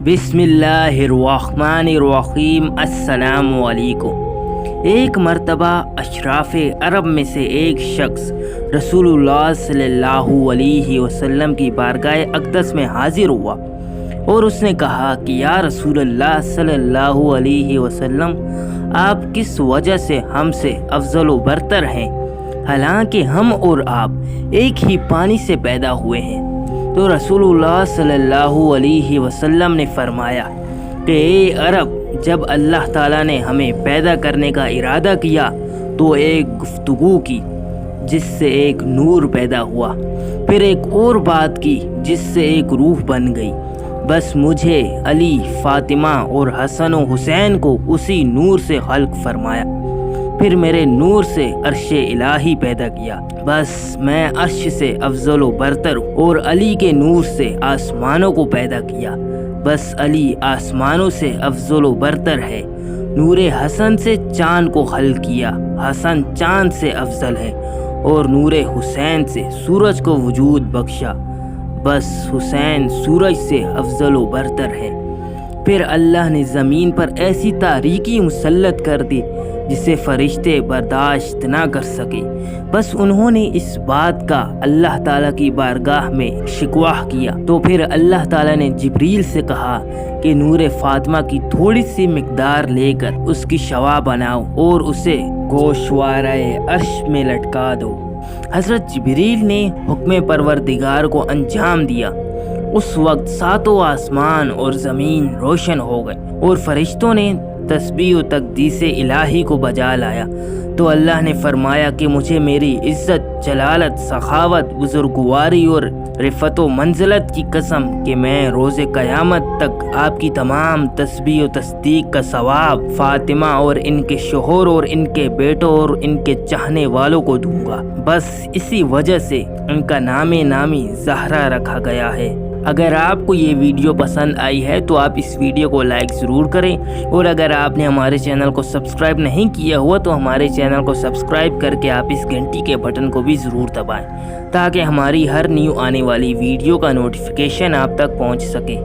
बिस्मिल्लाहिर्रहमानिर्रहीम। अस्सलामु अलैकुम। एक मर्तबा अशराफ अरब में से एक शख्स रसूलुल्लाह सल्लल्लाहु अलैहि वसल्लम की बारगाह अक़दस में हाजिर हुआ और उसने कहा कि या रसूलल्लाह सल्लल्लाहु अलैहि वसल्लम, आप किस वजह से हमसे अफजल व बरतर हैं, हालांकि हम और आप एक ही पानी से पैदा हुए हैं। तो रसूलुल्लाह सल्लल्लाहु अलैहि वसल्लम ने फरमाया कि ए अरब, जब अल्लाह ताला ने हमें पैदा करने का इरादा किया तो एक गुफ्तगू की जिससे एक नूर पैदा हुआ, फिर एक और बात की जिससे एक रूह बन गई। बस मुझे, अली, फातिमा और हसन व हुसैन को उसी नूर से खल्क फरमाया, फिर मेरे नूर से अर्श इलाही पैदा किया। बस मैं अर्श से अफजल व बरतर और अली के नूर से आसमानों को पैदा किया। बस अली आसमानों से अफजल व बरतर है। नूर हसन से चाँद को खल्क किया, हसन चाँद से अफजल है, और नूर हुसैन से सूरज को वजूद बख्शा। बस हुसैन सूरज से अफजल व बरतर है। फिर अल्लाह ने ज़मीन पर ऐसी तारीकी मुसल्लत कर दी जिसे फरिश्ते बर्दाश्त ना कर सके। बस उन्होंने इस बात का अल्लाह ताला की बारगाह में शिकवा किया तो फिर अल्लाह ताला ने जिब्रील से कहा कि नूर फातिमा की थोड़ी सी मिकदार लेकर उसकी शवा बनाओ और उसे गोशवाराए अर्श में लटका दो। हज़रत जिब्रील ने हुक्म परवरदिगार को अंजाम दिया। उस वक्त सातों आसमान और ज़मीन रोशन हो गए और फरिश्तों ने तस्बीह व तक़दीस इलाही को बजा लाया। तो अल्लाह ने फरमाया कि मुझे मेरी इज़्ज़त, जलालत, सखावत, बुजुर्गवारी और रिफ़त व मंज़लत की कसम कि मैं रोज़े क़यामत तक आपकी तमाम तस्बीह व तस्दीक का सवाब फ़ातिमा और इनके शोहर और इनके बेटों और इनके चाहने वालों को दूंगा। बस इसी वजह से इनका नामे नामी ज़हरा रखा गया है। अगर आपको ये वीडियो पसंद आई है तो आप इस वीडियो को लाइक ज़रूर करें, और अगर आपने हमारे चैनल को सब्सक्राइब नहीं किया हुआ तो हमारे चैनल को सब्सक्राइब करके आप इस घंटी के बटन को भी ज़रूर दबाएं ताकि हमारी हर न्यू आने वाली वीडियो का नोटिफिकेशन आप तक पहुंच सके।